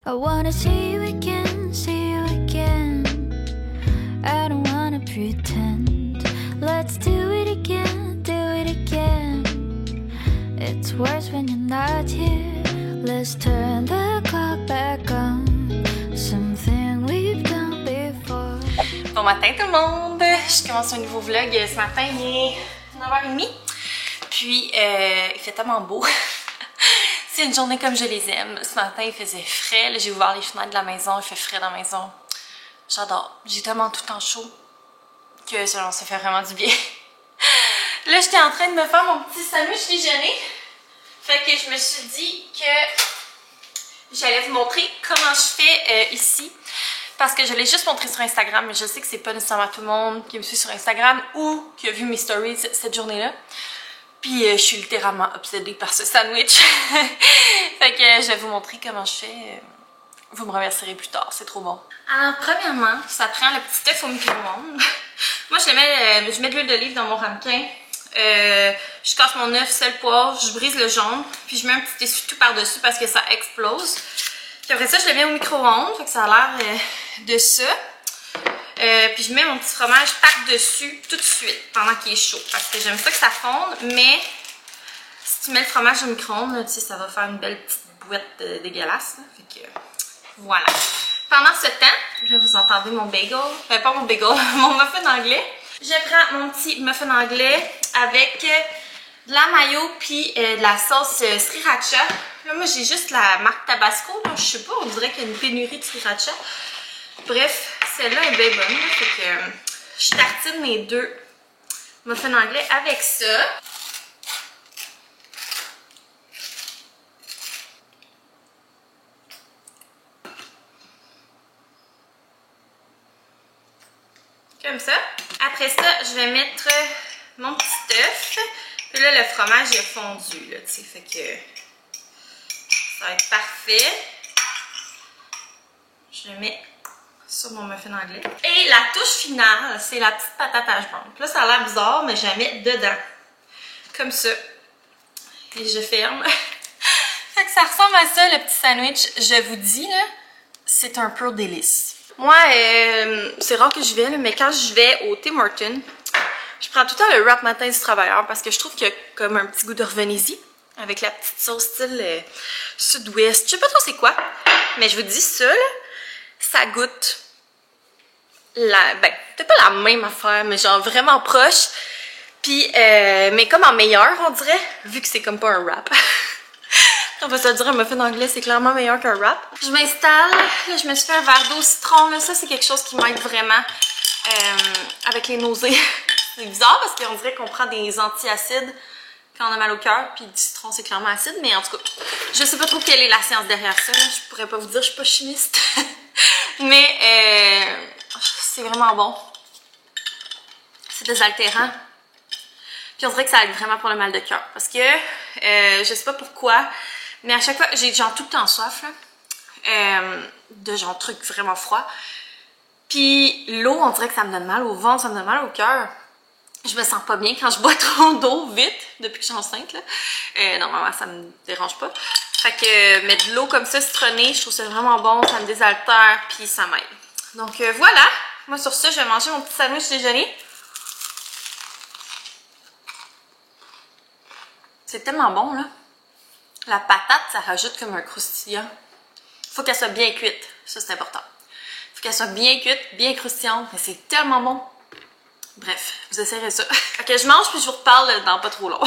I wanna see you again, see you again. I don't wanna pretend. Let's do it again, do it again. It's worse when you're not here. Let's turn the clock back on. Something we've done before. Bon matin tout le monde! Je commence un nouveau vlog. Ce matin il est 9h30. Puis il fait tellement beau. C'est une journée comme je les aime. Ce matin il faisait frais. J'ai ouvert les fenêtres de la maison. Il fait frais dans la maison. J'adore. J'ai tellement tout en chaud que ça fait vraiment du bien. Là j'étais en train de me faire mon petit sandwich déjeuner. Fait que je me suis dit que j'allais vous montrer comment je fais ici. Parce que je l'ai juste montré sur Instagram, mais je sais que c'est pas nécessairement tout le monde qui me suit sur Instagram ou qui a vu mes stories cette journée-là. Puis je suis littéralement obsédée par ce sandwich. Fait que je vais vous montrer comment je fais. Vous me remercierez plus tard, c'est trop bon. Alors premièrement, ça prend le petit œuf au micro-ondes. Moi je mets de l'huile d'olive dans mon ramequin. Je casse mon œuf, sel, poivre, je brise le jaune, puis je mets un petit essuie-tout par-dessus parce que ça explose. Puis après ça, je le mets au micro-ondes, fait que ça a l'air de ça. Puis je mets mon petit fromage par-dessus tout de suite pendant qu'il est chaud. Parce que j'aime ça que ça fonde, mais si tu mets le fromage au micro-ondes, tu sais, ça va faire une belle petite bouette dégueulasse. Là. Fait que voilà. Pendant ce temps, là vous entendez mon bagel, pas mon bagel, mon muffin anglais. Je prends mon petit muffin anglais avec de la mayo puis de la sauce sriracha. Là, moi, j'ai juste la marque Tabasco. Là. Je sais pas, on dirait qu'il y a une pénurie de sriracha. Bref, celle-là est bien bonne. Là, fait que je tartine mes deux muffins anglais avec ça. Comme ça. Après ça, je vais mettre mon petit œuf. Puis là, le fromage est fondu, là, tu sais, fait que ça va être parfait. Je le mets sur mon muffin anglais. Et la touche finale, c'est la petite patate hache brune. Là, ça a l'air bizarre, mais je la mets dedans. Comme ça. Et je ferme. Fait que ça ressemble à ça, le petit sandwich. Je vous dis, là, c'est un pur délice. Moi, c'est rare que je vais, là, mais quand je vais au Tim Hortons, je prends tout le temps le wrap matin du travailleur parce que je trouve qu'il y a comme un petit goût de revenez-y avec la petite sauce style sud-ouest. Je sais pas trop c'est quoi, mais je vous dis ça, là, ça goûte peut-être pas la même affaire, mais genre vraiment proche. Puis, mais comme en meilleur, on dirait, vu que c'est comme pas un wrap. On va se le dire, un muffin anglais, c'est clairement meilleur qu'un wrap. Je m'installe, là, je me suis fait un verre d'eau au citron, là, ça c'est quelque chose qui m'aide vraiment avec les nausées. C'est bizarre parce qu'on dirait qu'on prend des antiacides quand on a mal au cœur, puis du citron c'est clairement acide, mais en tout cas, je sais pas trop quelle est la science derrière ça, là. Je pourrais pas vous dire, je suis pas chimiste. Mais c'est vraiment bon. C'est désaltérant. Puis on dirait que ça aide vraiment pour le mal de cœur. Parce que, je sais pas pourquoi, mais à chaque fois, j'ai genre tout le temps soif, là. De genre trucs vraiment froids. Puis l'eau, on dirait que ça me donne mal au ventre, ça me donne mal au cœur. Je me sens pas bien quand je bois trop d'eau vite, depuis que je suis enceinte, là. Normalement, ça me dérange pas. Fait que mettre de l'eau comme ça, citronnée, je trouve ça vraiment bon, ça me désaltère, puis ça m'aide. Donc voilà. Moi, sur ça, je vais manger mon petit sandwich déjeuner. C'est tellement bon, là. La patate, ça rajoute comme un croustillant. Faut qu'elle soit bien cuite. Ça, c'est important. Faut qu'elle soit bien cuite, bien croustillante. Mais c'est tellement bon. Bref, vous essayerez ça. Ok, je mange puis je vous reparle dans pas trop long.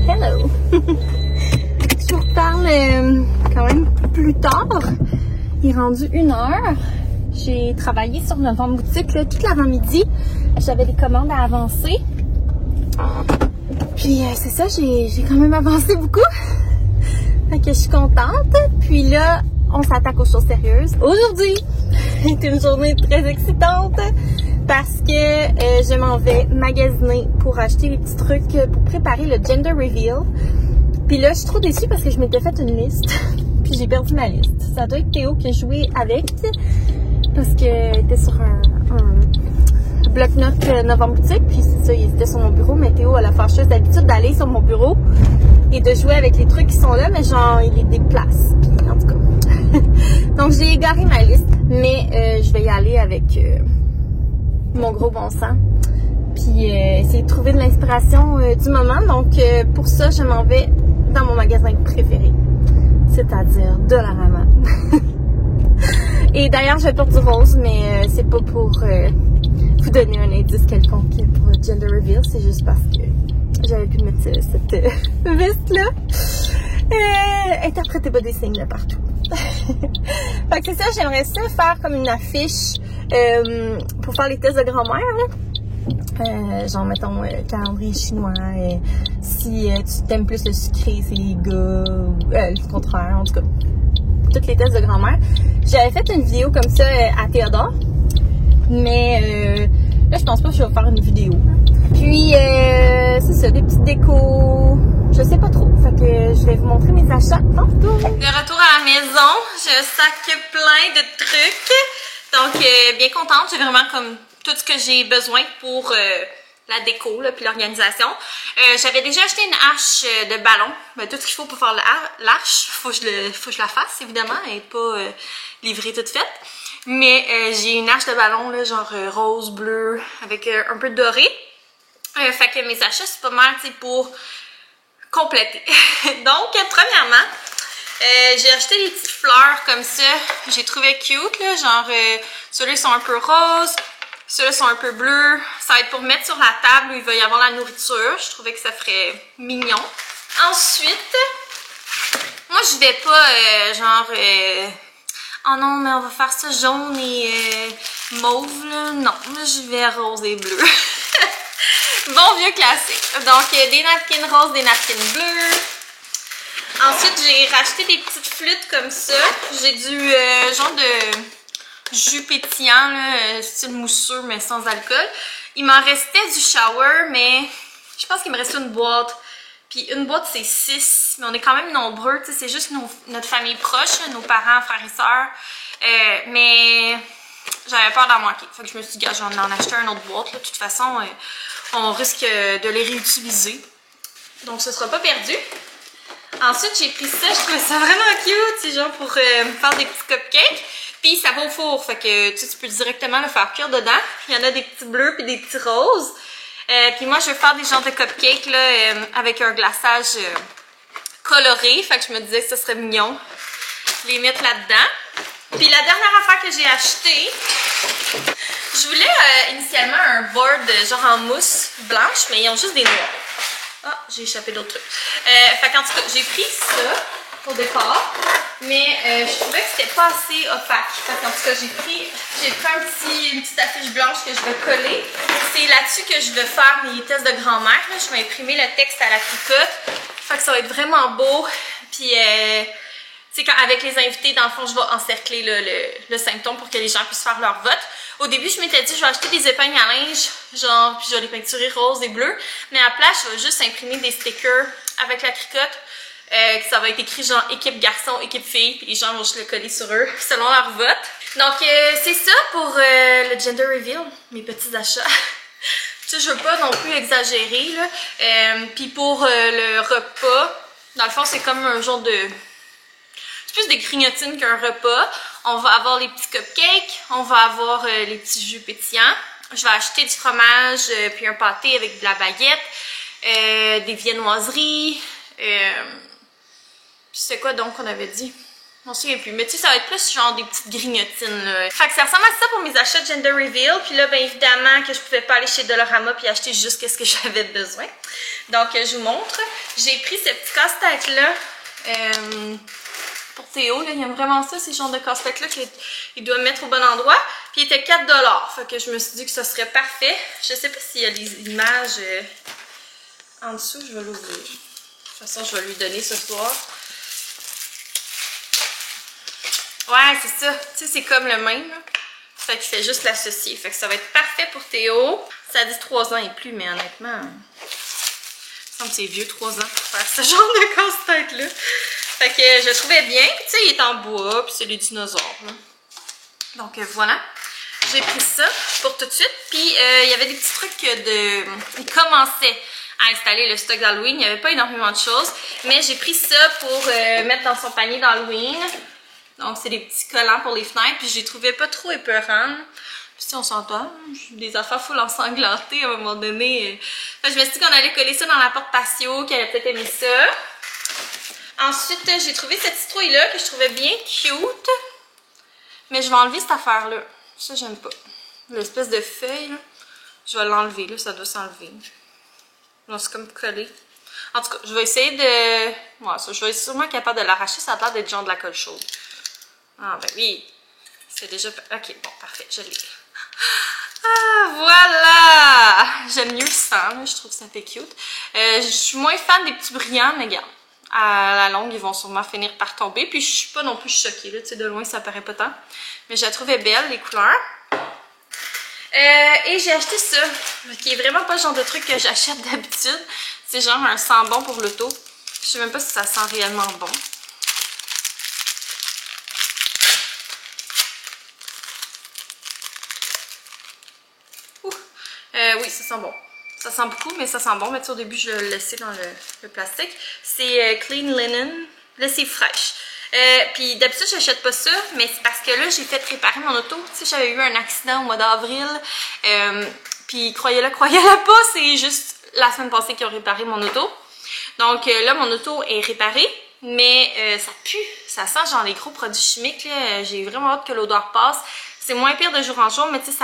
Hello! Je vous reparle quand même plus tard. Il est rendu 1h. J'ai travaillé sur le vente boutique là, toute l'avant-midi. J'avais des commandes à avancer. Puis c'est ça, j'ai quand même avancé beaucoup. Fait que je suis contente. Puis là, on s'attaque aux choses sérieuses. Aujourd'hui, c'est une journée très excitante parce que je m'en vais magasiner pour acheter des petits trucs pour préparer le gender reveal. Puis là, je suis trop déçue parce que je m'étais fait une liste. Puis j'ai perdu ma liste. Ça doit être Théo que je jouais avec parce qu'elle était sur bloc-notes Novembre Boutique. Puis c'est ça, il était sur mon bureau. Mais Théo a la fâcheuse d'habitude d'aller sur mon bureau et de jouer avec les trucs qui sont là, mais genre, il les déplace. Puis en tout cas. Donc, j'ai égaré ma liste. Mais je vais y aller avec mon gros bon sens. Puis essayer de trouver de l'inspiration du moment. Donc, pour ça, je m'en vais dans mon magasin préféré. C'est-à-dire Dollarama. Et d'ailleurs, je porte du rose, mais c'est pas pour vous donner un indice quelconque pour le gender reveal. C'est juste parce que j'avais pu mettre cette veste-là. Interprétez pas des signes de partout. Fait que c'est ça, j'aimerais ça faire comme une affiche pour faire les tests de grand-mère. Genre, mettons, calendrier chinois. Si tu t'aimes plus le sucré, c'est les gars. Le contraire, en tout cas. Toutes les tests de grand-mère. J'avais fait une vidéo comme ça à Théodore. Mais là, je pense pas que je vais faire une vidéo. Puis, c'est ça, des petites décos. Je sais pas trop. Fait que je vais vous montrer mes achats tantôt. De retour à la maison, j'ai un sac plein de trucs. Donc, bien contente. J'ai vraiment comme tout ce que j'ai besoin pour la déco, là, puis l'organisation. J'avais déjà acheté une hache de ballon. Ben, tout ce qu'il faut pour faire l'arche, faut que je la fasse, évidemment. Elle n'est pas livrée toute faite. Mais j'ai une hache de ballon, là, genre rose, bleu, avec un peu doré. Fait que mes achats, c'est pas mal, tu sais, pour compléter. Donc, premièrement, j'ai acheté des petites fleurs comme ça. J'ai trouvé cute, là, genre, ceux-là sont un peu roses, ceux-là sont un peu bleus. Ça va être pour mettre sur la table où il va y avoir la nourriture. Je trouvais que ça ferait mignon. Ensuite, moi, je vais pas, genre, oh non, mais on va faire ça jaune et mauve, là. Non, moi, je vais rose et bleu. Bon vieux classique. Donc, des napkins roses, des napkins bleus. Ensuite, j'ai racheté des petites flûtes comme ça. J'ai du genre de jus pétillant, là, style mousseux, mais sans alcool. Il m'en restait du shower, mais je pense qu'il me restait une boîte. Puis une boîte, c'est 6. Mais on est quand même nombreux. C'est juste notre famille proche, là, nos parents, frères et sœurs. Mais j'avais peur d'en manquer. Fait que je me suis dit, j'en ai acheté une autre boîte. Là. De toute façon, on risque de les réutiliser. Donc, ce sera pas perdu. Ensuite, j'ai pris ça. Je trouvais ça vraiment cute. C'est genre pour faire des petits cupcakes. Puis, ça va au four. Fait que tu peux directement le faire cuire dedans. Il y en a des petits bleus puis des petits roses. Puis moi, je vais faire des genres de cupcakes là, avec un glaçage coloré. Fait que je me disais que ce serait mignon. Les mettre là-dedans. Puis la dernière affaire que j'ai achetée, je voulais initialement un board genre en mousse blanche, mais ils ont juste des noirs. Ah, j'ai échappé d'autres trucs. Fait qu'en tout cas, j'ai pris ça au départ, mais je trouvais que c'était pas assez opaque. Fait qu'en tout cas, j'ai pris une petite affiche blanche que je vais coller. C'est là-dessus que je vais faire mes tests de grand-mère. Je vais imprimer le texte à la tricote. Fait que ça va être vraiment beau. Puis, tu sais, avec les invités, dans le fond, je vais encercler le symptôme pour que les gens puissent faire leur vote. Au début, je m'étais dit, je vais acheter des épingles à linge, genre, puis je vais les peinturer roses et bleus. Mais à la place, je vais juste imprimer des stickers avec la tricote. Ça va être écrit genre équipe garçon, équipe fille, puis les gens vont juste le coller sur eux selon leur vote. Donc, c'est ça pour le gender reveal, mes petits achats. Tu sais, je veux pas non plus exagérer, là. Puis pour le repas, dans le fond, c'est comme un genre de... C'est plus des grignotines qu'un repas. On va avoir les petits cupcakes, on va avoir les petits jus pétillants. Je vais acheter du fromage, puis un pâté avec de la baguette, des viennoiseries. Puis c'est quoi donc qu'on avait dit? On se souvient plus. Mais tu sais, ça va être plus genre des petites grignotines, là. Fait que ça ressemble à ça pour mes achats de Gender Reveal. Puis là, bien évidemment, que je pouvais pas aller chez Dollarama puis acheter juste ce que j'avais besoin. Donc, je vous montre. J'ai pris ce petit casse-tête-là. Pour Théo, là, il aime vraiment ça, ces genres de casse-tête-là qu'il doit mettre au bon endroit. Puis il était 4 $. Fait que je me suis dit que ça serait parfait. Je sais pas s'il y a les images en dessous, je vais l'ouvrir. De toute façon, je vais lui donner ce soir. Ouais, c'est ça. Tu sais, c'est comme le même. Là. Fait qu'il fait juste l'associer. Fait que ça va être parfait pour Théo. Ça dit 3 ans et plus, mais honnêtement, il me semble que c'est vieux 3 ans pour faire ce genre de casse-tête-là. Fait que je le trouvais bien. Puis tu sais, il est en bois, puis c'est les dinosaures. Là. Donc voilà. j'ai pris ça pour tout de suite. Puis il y avait des petits trucs ils commençaient à installer le stock d'Halloween. Il n'y avait pas énormément de choses. Mais j'ai pris ça pour mettre dans son panier d'Halloween. Donc c'est des petits collants pour les fenêtres. Puis je les trouvais pas trop épeurants. Puis si on s'entend, j'ai des affaires full ensanglantées à un moment donné. Enfin, je me suis dit qu'on allait coller ça dans la porte patio, qu'elle allait peut-être aimer ça. Ensuite, j'ai trouvé cette citrouille-là que je trouvais bien cute. Mais je vais enlever cette affaire-là. Ça, j'aime pas. L'espèce de feuille, là, je vais l'enlever. Là, ça doit s'enlever. Là, c'est comme collé. En tout cas, je vais essayer de... Ouais, ça, je vais être sûrement capable de l'arracher. Ça a l'air d'être genre de la colle chaude. Ah, ben oui. C'est déjà... Ok, bon, parfait. Je l'ai. Ah, voilà! J'aime mieux ça, là. Je trouve ça fait cute. Je suis moins fan des petits brillants, mais regarde. À la longue, ils vont sûrement finir par tomber. Puis je suis pas non plus choquée, là. Tu sais, de loin, ça paraît pas tant. Mais je la trouvais belle, les couleurs. Et j'ai acheté ça, qui est vraiment pas le genre de truc que j'achète d'habitude. C'est genre un sambon pour l'auto. Je sais même pas si ça sent réellement bon. Oui, ça sent bon. Ça sent beaucoup, mais ça sent bon. Mais tu sais, au début, je l'ai laissé dans le plastique. C'est Clean Linen. Là, c'est fraîche. Puis d'habitude, j'achète pas ça, mais c'est parce que là, j'ai fait réparer mon auto. Tu sais, j'avais eu un accident au mois d'avril. Puis croyez-le pas, c'est juste la semaine passée qu'ils ont réparé mon auto. Donc là, mon auto est réparée, mais ça pue. Ça sent genre les gros produits chimiques. J'ai vraiment hâte que l'odeur passe. C'est moins pire de jour en jour, mais tu sais,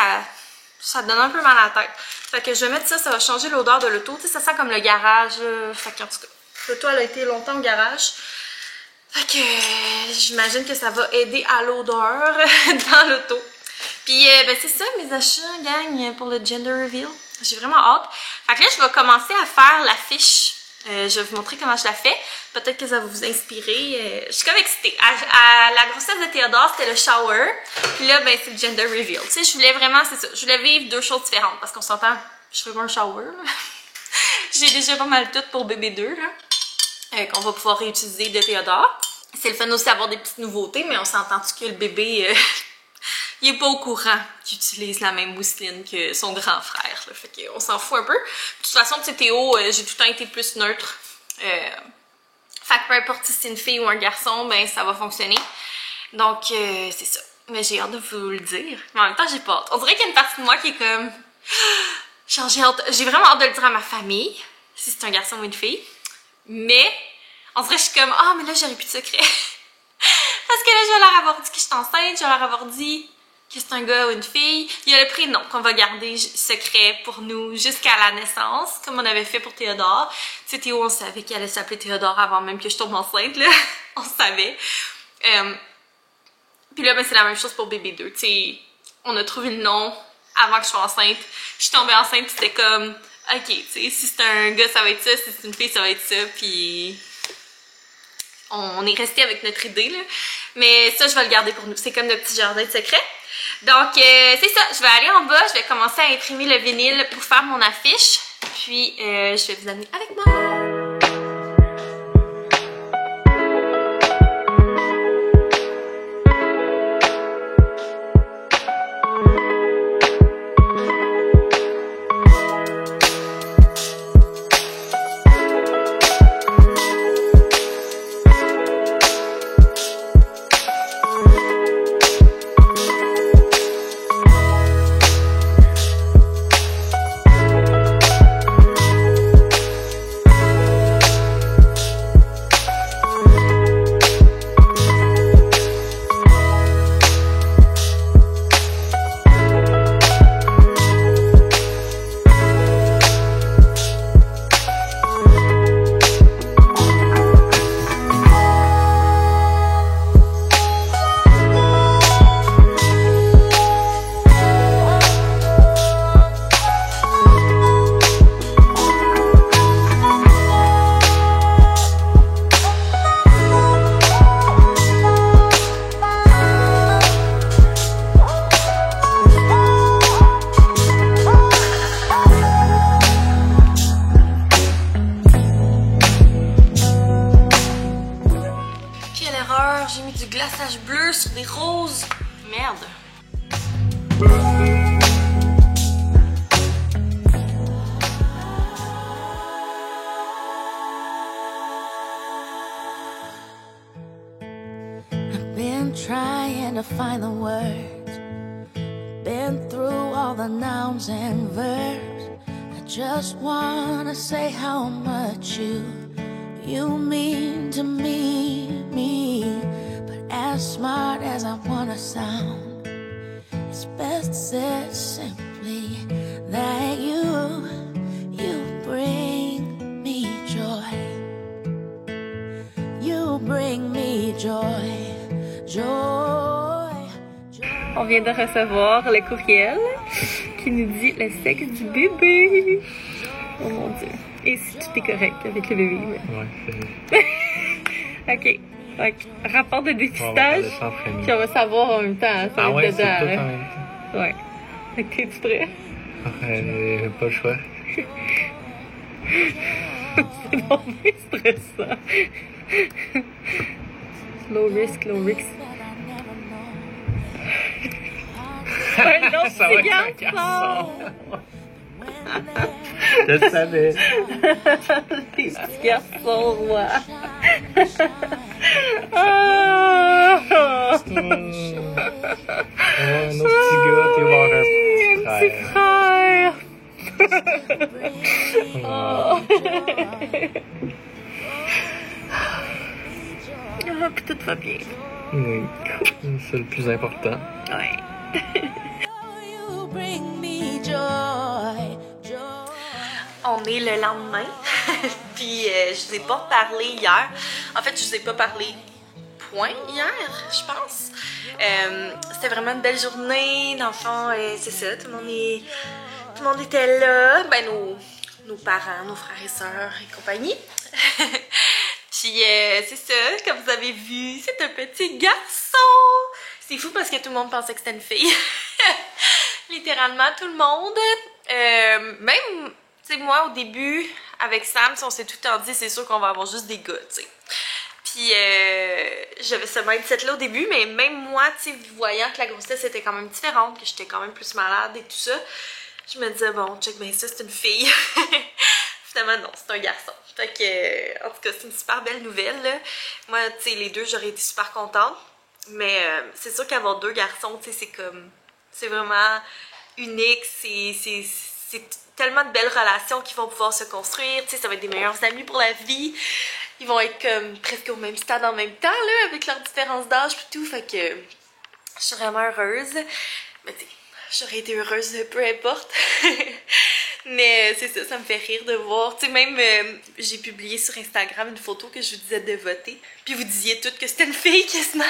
ça donne un peu mal à la tête. Fait que je vais mettre ça, ça va changer l'odeur de l'auto. Tu sais, ça sent comme le garage. Fait que, en tout cas, l'auto, elle a été longtemps au garage. Fait que j'imagine que ça va aider à l'odeur dans l'auto. Puis, ben c'est ça mes achats, gang, pour le gender reveal. J'ai vraiment hâte. Fait que là, je vais commencer à faire l'affiche. Je vais vous montrer comment je la fais. Peut-être que ça va vous inspirer. Je suis comme excitée. À la grossesse de Théodore, c'était le shower. Puis là, ben, c'est le gender reveal. Tu sais, je voulais vraiment, c'est ça. Je voulais vivre deux choses différentes. Parce qu'on s'entend, je fais pas un shower, là. J'ai déjà pas mal tout pour bébé 2, là. Qu'on va pouvoir réutiliser de Théodore. C'est le fun aussi d'avoir des petites nouveautés, mais on s'entend-tu que le bébé, il est pas au courant qu'il utilise la même mousseline que son grand frère, là. Fait qu'on s'en fout un peu. De toute façon, tu sais, Théo, j'ai tout le temps été plus neutre. Fait que peu importe si c'est une fille ou un garçon, ben ça va fonctionner. Donc, c'est ça. Mais j'ai hâte de vous le dire. Mais en même temps, j'ai pas hâte. On dirait qu'il y a une partie de moi qui est comme... J'ai vraiment hâte de le dire à ma famille, si c'est un garçon ou une fille. Mais, on dirait que je suis comme, ah, mais là, j'aurais plus de secret. Parce que là, je vais leur avoir dit que je suis enceinte, je vais leur avoir dit que c'est un gars ou une fille. Il y a le prénom qu'on va garder secret pour nous jusqu'à la naissance, comme on avait fait pour Théodore. Tu sais, Théo, on savait qu'il allait s'appeler Théodore avant même que je tombe enceinte, là. On savait. Puis là, ben, c'est la même chose pour bébé 2. Tu sais, on a trouvé le nom avant que je sois enceinte. Je suis tombée enceinte, c'était comme, ok, tu sais, si c'est un gars, ça va être ça, si c'est une fille, ça va être ça, puis on est resté avec notre idée, là. Mais ça, je vais le garder pour nous. C'est comme de petits jardins de secrets. Donc, c'est ça. Je vais aller en bas, je vais commencer à imprimer le vinyle pour faire mon affiche. Puis, je vais vous amener avec moi. Trying to find the words, been through all the nouns and verbs. I just wanna say how much you mean to me. But as smart as I wanna sound, it's best said simply that you bring me joy. You bring me joy. On vient de recevoir le courriel qui nous dit le sexe du bébé. Oh mon Dieu. Et si tout est correct avec le bébé. Ouais. OK. Rapport de dépistage. Puis on va savoir en même temps. Ça va être dedans. C'est tout en même temps. Ouais. Fait que t'es-tu prêt? Pas le choix. C'est vraiment stressant. Low risk. Un autre Ça va être un garçon. Je le savais. Les petits garçons, ouais. Un autre petit gars, tu vas avoir un petit frère. Puis tout va bien. Oui, c'est le plus important. Ouais. On est le lendemain, puis je vous ai pas parlé hier. En fait, je vous ai pas parlé point hier, je pense. C'était vraiment une belle journée. Dans le fond, c'est ça, tout le monde était là. Ben, nos parents, nos frères et sœurs et compagnie. Puis c'est ça, comme vous avez vu, c'est un petit garçon. C'est fou parce que tout le monde pensait que c'était une fille. Littéralement tout le monde. Même, tu sais, moi au début, avec Sam, on s'est tout le temps dit, c'est sûr qu'on va avoir juste des gars, tu sais. Puis j'avais ce mindset-là au début, mais même moi, tu sais, voyant que la grossesse était quand même différente, que j'étais quand même plus malade et tout ça, je me disais, bon, check, ben ça, c'est une fille. Finalement, non, c'est un garçon. Fait que, en tout cas, c'est une super belle nouvelle, là. Moi, tu sais, les deux, j'aurais été super contente. Mais c'est sûr qu'avoir deux garçons, tu sais, c'est comme... C'est vraiment unique. C'est tellement de belles relations qui vont pouvoir se construire. Tu sais, ça va être des meilleurs amis pour la vie. Ils vont être comme presque au même stade en même temps, là, avec leur différence d'âge et tout. Fait que je suis vraiment heureuse. Mais tu sais, j'aurais été heureuse peu importe. Mais c'est ça, ça me fait rire de voir. Tu sais, même j'ai publié sur Instagram une photo que je vous disais de voter. Puis vous disiez toutes que c'était une fille quasiment.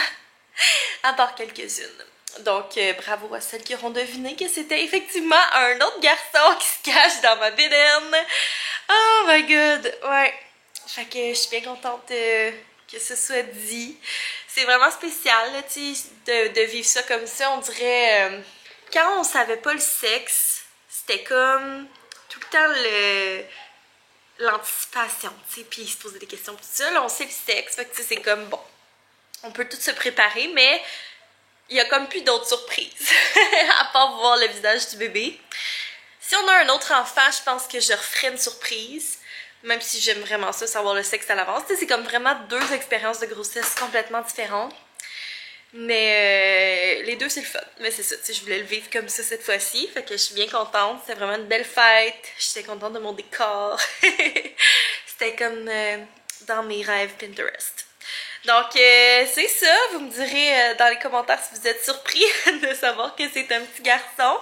À part quelques-unes. Donc, bravo à celles qui auront deviné que c'était effectivement un autre garçon qui se cache dans ma bédaine. Oh my god, ouais. Fait que je suis bien contente que ce soit dit. C'est vraiment spécial, là, tu sais, de vivre ça comme ça. On dirait, quand on savait pas le sexe, c'était comme tout le temps l'anticipation, tu sais, puis se poser des questions, tout ça. Là, on sait le sexe, fait que c'est comme, bon, on peut tout se préparer, mais il y a comme plus d'autres surprises, à part voir le visage du bébé. Si on a un autre enfant, je pense que je referai une surprise, même si j'aime vraiment ça, savoir le sexe à l'avance. C'est comme vraiment deux expériences de grossesse complètement différentes. Mais les deux, c'est le fun. Mais c'est ça, tu sais, je voulais le vivre comme ça cette fois-ci, fait que je suis bien contente. C'était vraiment une belle fête. J'étais contente de mon décor. C'était comme dans mes rêves Pinterest. Donc, c'est ça. Vous me direz dans les commentaires si vous êtes surpris de savoir que c'est un petit garçon.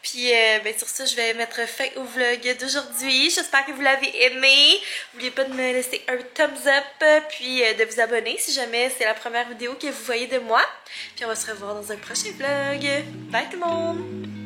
Puis, ben, sur ça, je vais mettre fin au vlog d'aujourd'hui. J'espère que vous l'avez aimé. N'oubliez pas de me laisser un thumbs up, puis de vous abonner si jamais c'est la première vidéo que vous voyez de moi. Puis, on va se revoir dans un prochain vlog. Bye tout le monde!